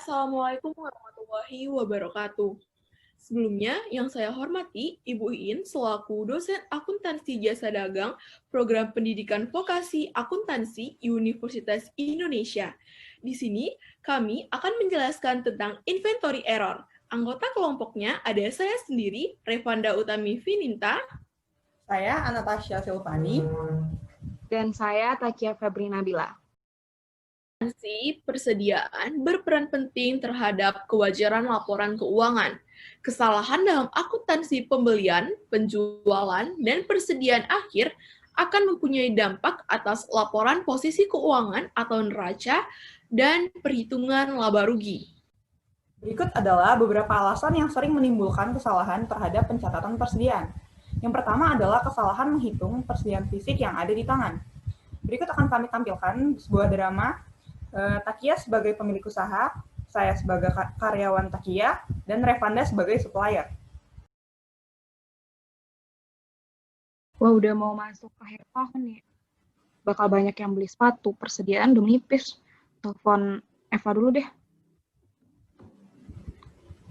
Assalamualaikum warahmatullahi wabarakatuh. Sebelumnya, yang saya hormati Ibu Iin selaku dosen akuntansi jasa dagang program pendidikan vokasi akuntansi Universitas Indonesia. Di sini, kami akan menjelaskan tentang inventory error. Anggota kelompoknya ada saya sendiri, Revanda Utami Vininta. Saya Anastasia Silvani. Dan saya Takia Febri Nabila. Persediaan berperan penting terhadap kewajaran laporan keuangan. Kesalahan dalam akuntansi pembelian, penjualan, dan persediaan akhir akan mempunyai dampak atas laporan posisi keuangan atau neraca dan perhitungan laba rugi. Berikut adalah beberapa alasan yang sering menimbulkan kesalahan terhadap pencatatan persediaan. Yang pertama adalah kesalahan menghitung persediaan fisik yang ada di tangan. Berikut akan kami tampilkan sebuah drama Takia sebagai pemilik usaha, saya sebagai karyawan Takia, dan Revanda sebagai supplier. Wah, udah mau masuk akhir tahun nih. Bakal banyak yang beli sepatu, persediaan udah menipis. Telepon Eva dulu deh.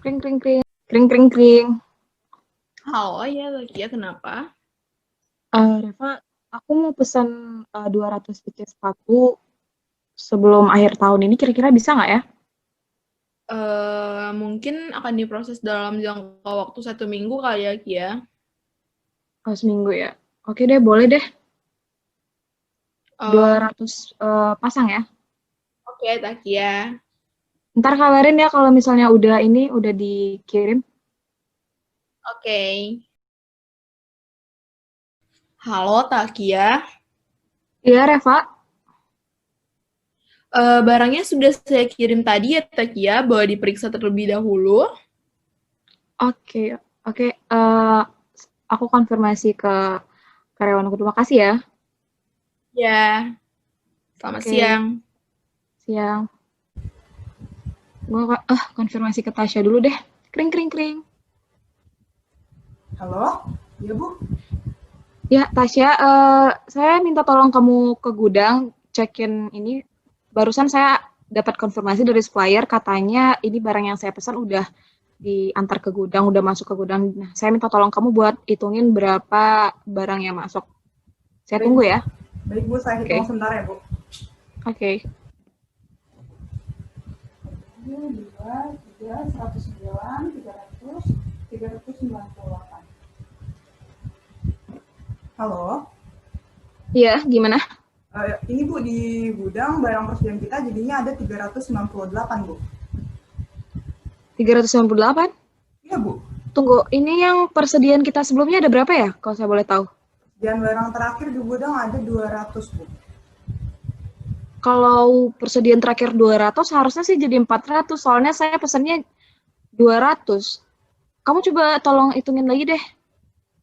Kring, kring, kring. Kring, kring, kring. Halo, ya Takia, kenapa? Reva, aku mau pesan 200 pieces sepatu sebelum akhir tahun ini, kira-kira bisa nggak ya? Mungkin akan diproses dalam jangka waktu 1 minggu kali ya, Kia. Oh, seminggu ya? Oke deh, boleh deh. 200 pasang ya? Oke, Takia. Ntar kabarin ya kalau misalnya udah dikirim. Oke. Halo, Takia. Iya, Reva. Barangnya sudah saya kirim tadi ya, Takia, bahwa diperiksa terlebih dahulu. Oke. Aku konfirmasi ke karyawanku. Terima kasih ya. Ya, selamat siang. Siang. Gue konfirmasi ke Tasya dulu deh. Kring, kring, kring. Halo, iya Bu? Ya, Tasya, saya minta tolong kamu ke gudang, cekin ini. Barusan saya dapat konfirmasi dari supplier, katanya ini barang yang saya pesan udah diantar ke gudang, udah masuk ke gudang. Nah, saya minta tolong kamu buat hitungin berapa barang yang masuk. Saya tunggu ya. Baik Bu, saya hitung sebentar ya Bu. Oke. 2, 3, 109, 300, 398. Halo? Iya, gimana? Ini Bu, di gudang barang persediaan kita jadinya ada 398 Bu. 398? Iya Bu. Tunggu, ini yang persediaan kita sebelumnya ada berapa ya, kalau saya boleh tahu? Dan barang terakhir di gudang ada 200 Bu. Kalau persediaan terakhir 200, harusnya sih jadi 400, soalnya saya pesannya 200. Kamu coba tolong hitungin lagi deh.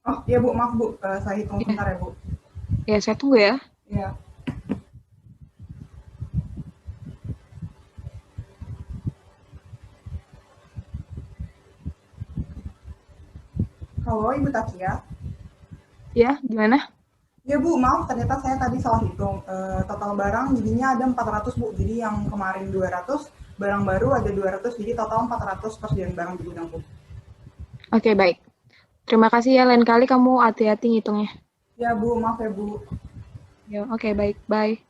Oh iya Bu, maaf Bu, saya hitung sebentar ya Bu. Ya, saya tunggu ya. Iya. Halo Ibu Takia. Ya, gimana? Ya Bu, maaf ternyata saya tadi salah hitung. Total barang jadinya ada 400 Bu. Jadi yang kemarin 200, barang baru ada 200, jadi total 400 persediaan barang di gudang Bu. Oke, baik. Terima kasih ya, lain kali kamu hati-hati ngitungnya. Ya Bu, maaf ya Bu. Ya, oke, baik. Bye.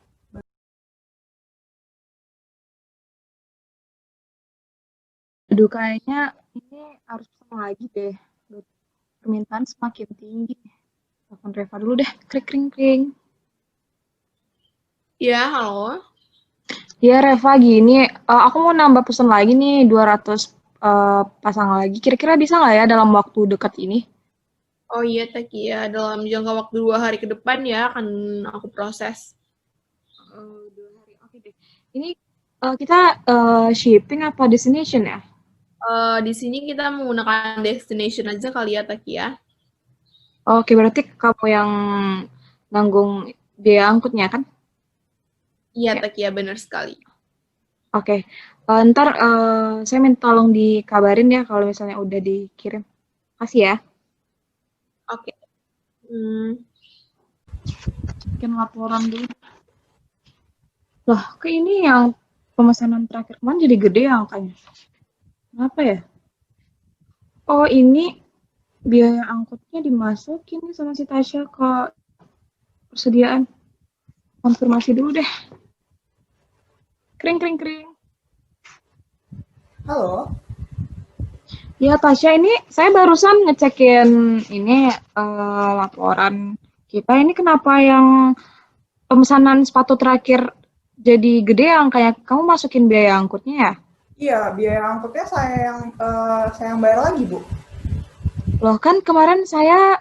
Aduh, kayaknya ini harus pesan lagi deh. Permintaan semakin tinggi. Telepon Reva dulu deh. Krik, kring, kring. Ya, halo. Ya, Reva, gini. Aku mau nambah pesan lagi nih, 200 pasang lagi. Kira-kira bisa nggak ya dalam waktu dekat ini? Oh iya, Takia, dalam jangka waktu 2 hari ke depan ya akan aku proses. 2 hari, oke deh. Ini kita shipping apa destination ya? Di sini kita menggunakan destination aja kali ya, Takia. Oke, berarti kamu yang nanggung biaya angkutnya kan? Iya, Ya. Takia, benar sekali. Oke. Ntar saya minta tolong dikabarin ya kalau misalnya udah dikirim. Kasih ya. Oke. Bikin laporan dulu. Loh, ke ini yang Pemesanan terakhir kemarin jadi gede ya angkanya. Kenapa ya? Oh, ini biaya angkutnya dimasukin nih sama si Tasya ke persediaan. Konfirmasi dulu deh. Kring, kring, kring. Halo? Ya, Tasya, ini saya barusan ngecekin ini laporan kita. Ini kenapa yang pemesanan sepatu terakhir jadi gede angkanya? Kamu masukin biaya angkutnya ya? Iya, biaya angkutnya saya yang bayar lagi, Bu. Loh, kan kemarin saya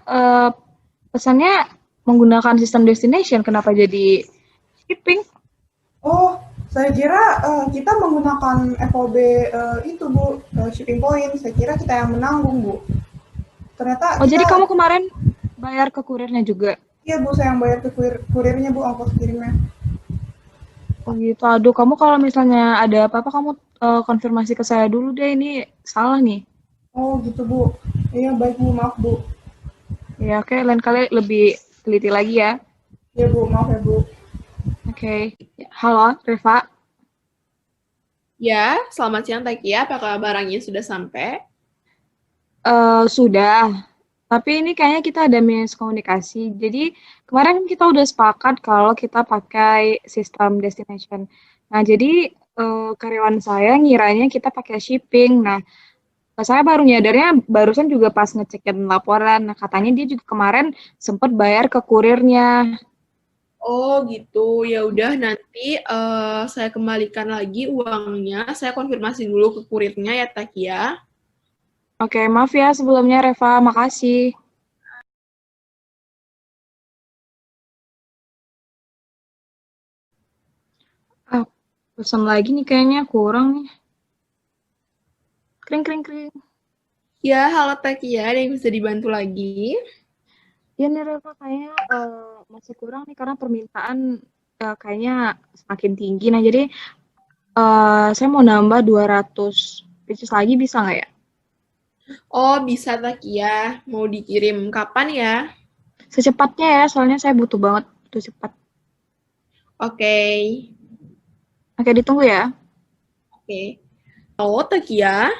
pesannya menggunakan sistem destination. Kenapa jadi shipping? Oh, saya kira kita menggunakan FOB itu, Bu, shipping point. Saya kira kita yang menanggung, Bu. Ternyata Oh, kita, jadi kamu kemarin bayar ke kurirnya juga? iya Bu, saya yang bayar ke kurirnya, Bu, ongkos kirimnya. Oh gitu. Aduh, kamu kalau misalnya ada apa-apa, kamu konfirmasi ke saya dulu deh. Ini salah nih. Oh, gitu, Bu. Iya, baik, Bu, maaf, Bu. Ya, oke. Lain kali lebih teliti lagi ya. Iya, Bu, maaf ya, Bu. Oke. Halo, Reva. Ya, selamat siang Takia. Apakah barangnya sudah sampai? Sudah. Tapi ini kayaknya kita ada miskomunikasi. Jadi kemarin kita udah sepakat kalau kita pakai sistem destination. Nah, jadi karyawan saya ngiranya kita pakai shipping. Nah, saya baru nyadarnya barusan juga pas ngecekin laporan. Nah, katanya dia juga kemarin sempat bayar ke kurirnya. Oh gitu, ya udah nanti saya kembalikan lagi uangnya. Saya konfirmasi dulu ke kurirnya ya Takia. Oke, maaf ya sebelumnya Reva, makasih. Ah, pesan lagi nih kayaknya kurang nih. Kring, kring, kring. Ya, halo Takia, ada yang bisa dibantu lagi? Ya nih Reva, kayaknya masih kurang nih karena permintaan kayaknya semakin tinggi. Nah, jadi saya mau nambah 200 pieces lagi bisa nggak ya? Oh, bisa Takia. Mau dikirim kapan ya? Secepatnya ya, soalnya saya butuh banget, butuh cepat. Oke. Oke, ditunggu ya. Oke. Halo Takia,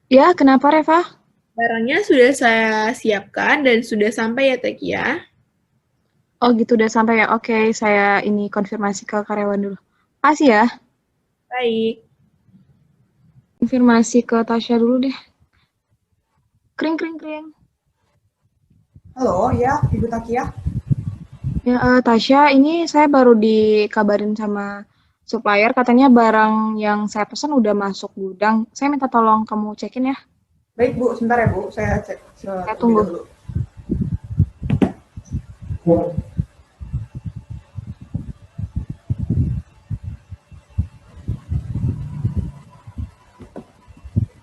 Ya, kenapa Reva? barangnya sudah saya siapkan dan sudah sampai ya Takia. Oh gitu udah sampai ya. Oke, saya ini konfirmasi ke karyawan dulu. Kasih ya. Baik. Konfirmasi ke Tasya dulu deh. Kring, kring, kring. Halo, ya, Ibu Takia. Ya, Tasya, ini saya baru dikabarin sama supplier, katanya barang yang saya pesan udah masuk gudang. Saya minta tolong kamu cekin ya. Baik, Bu. Sebentar ya, Bu. Saya cek Saya terlebih tunggu. dahulu.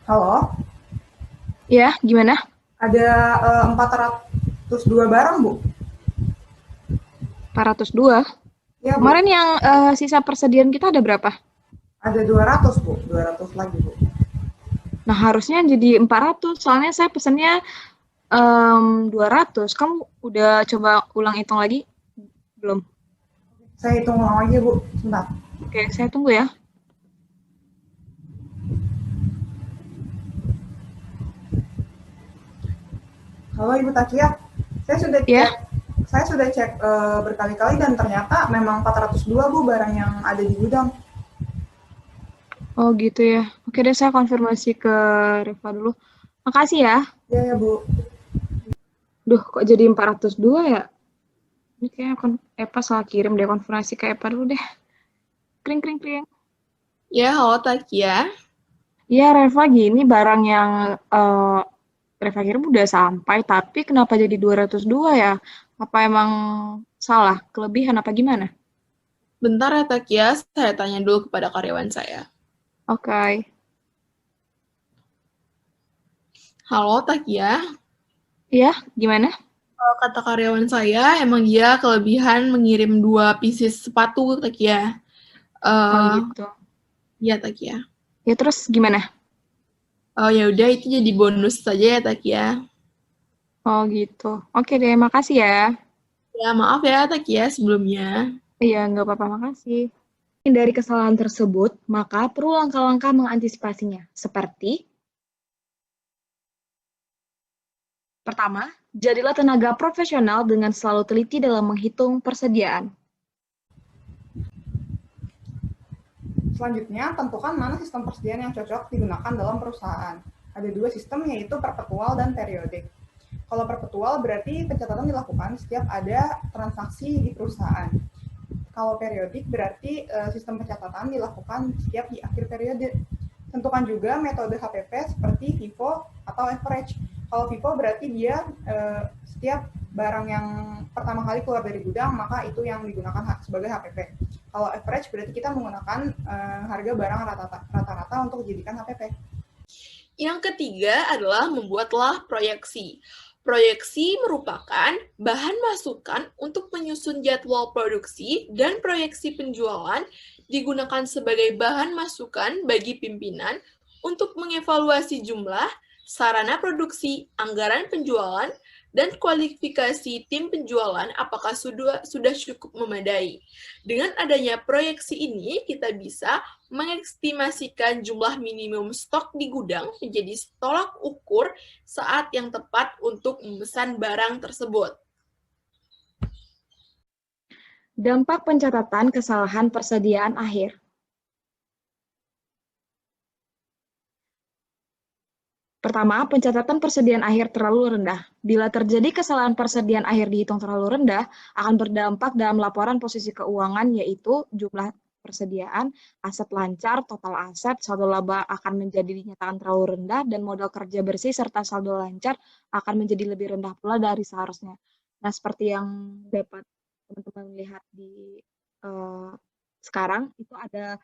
Halo, Ya, gimana? ada 402 barang, Bu. 402. Ya, Bu. Kemarin yang sisa persediaan kita ada berapa? Ada 200, Bu. 200 lagi, Bu. Nah, harusnya jadi 400. Soalnya saya pesannya 200. Kamu udah coba ulang hitung lagi? Belum? Saya hitung ulang lagi, Bu. Sebentar. Oke, saya tunggu ya. Halo, Ibu Takia. Saya sudah cek, Ya. berkali-kali dan ternyata memang 402, Bu, barang yang ada di gudang. Oh gitu ya. Oke deh, saya konfirmasi ke Reva dulu. Makasih ya. Ya, ya, Bu. Duh, kok jadi 402 ya? Ini kayaknya Epa salah kirim deh, konfirmasi ke Epa dulu deh. Kring, kring, kring. Ya, halo Takia. Iya, Reva, gini barang yang Reva kirim udah sampai, tapi kenapa jadi 202 ya? Apa emang salah? Kelebihan apa gimana? Bentar ya Takia, saya tanya dulu kepada karyawan saya. Oke. Halo Takia. Iya, gimana? Kata karyawan saya, emang dia kelebihan mengirim 2 pieces sepatu Takia. Oh Eh, gitu. ya Takia. Ya terus gimana? Oh ya udah itu jadi bonus saja ya Takia. Oh gitu. Oke deh, makasih ya. Ya maaf ya Takia sebelumnya. Iya, nggak apa-apa, makasih. Dari kesalahan tersebut, maka perlu langkah-langkah mengantisipasinya, seperti pertama, jadilah tenaga profesional dengan selalu teliti dalam menghitung persediaan. Selanjutnya, tentukan mana sistem persediaan yang cocok digunakan dalam perusahaan. Ada dua sistem, yaitu perpetual dan periodik. Kalau perpetual berarti pencatatan dilakukan setiap ada transaksi di perusahaan. Kalau periodik berarti sistem pencatatan dilakukan setiap di akhir periode. Tentukan juga metode HPP seperti FIFO atau average. Kalau FIFO berarti dia setiap barang yang pertama kali keluar dari gudang, maka itu yang digunakan sebagai HPP. Kalau average berarti kita menggunakan harga barang rata-rata untuk dijadikan HPP. Yang ketiga adalah membuatlah proyeksi. Proyeksi merupakan bahan masukan untuk menyusun jadwal produksi dan proyeksi penjualan digunakan sebagai bahan masukan bagi pimpinan untuk mengevaluasi jumlah, sarana produksi, anggaran penjualan, dan kualifikasi tim penjualan apakah sudah cukup memadai. Dengan adanya proyeksi ini, kita bisa mengestimasikan jumlah minimum stok di gudang menjadi tolak ukur saat yang tepat untuk memesan barang tersebut. Dampak pencatatan kesalahan persediaan akhir. Pertama, pencatatan persediaan akhir terlalu rendah. Bila terjadi kesalahan persediaan akhir dihitung terlalu rendah, akan berdampak dalam laporan posisi keuangan, yaitu jumlah persediaan, aset lancar, total aset, saldo laba akan menjadi dinyatakan terlalu rendah, dan modal kerja bersih serta saldo lancar akan menjadi lebih rendah pula dari seharusnya. Nah, seperti yang dapat teman-teman lihat di sekarang, itu ada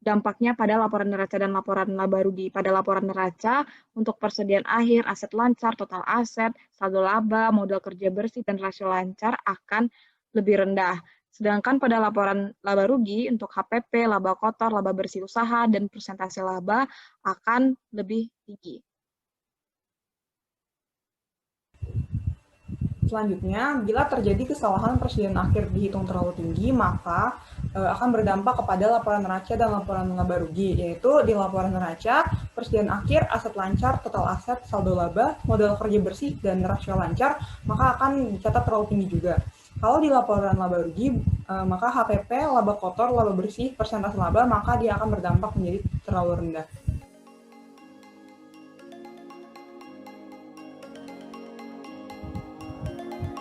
dampaknya pada laporan neraca dan laporan laba rugi. Pada laporan neraca, untuk persediaan akhir, aset lancar, total aset, saldo laba, modal kerja bersih, dan rasio lancar akan lebih rendah. Sedangkan pada laporan laba rugi, untuk HPP, laba kotor, laba bersih usaha, dan persentase laba akan lebih tinggi. Selanjutnya, bila terjadi kesalahan persediaan akhir dihitung terlalu tinggi, maka akan berdampak kepada laporan neraca dan laporan laba rugi, yaitu di laporan neraca, persediaan akhir, aset lancar, total aset, saldo laba, modal kerja bersih, dan rasio lancar, maka akan dicatat terlalu tinggi juga. Kalau di laporan laba rugi, maka HPP, laba kotor, laba bersih, persentase laba, maka dia akan berdampak menjadi terlalu rendah.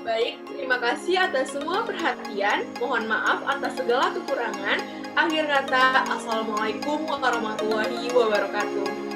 Baik, terima kasih atas semua perhatian. Mohon maaf atas segala kekurangan. Akhir kata, Assalamualaikum warahmatullahi wabarakatuh.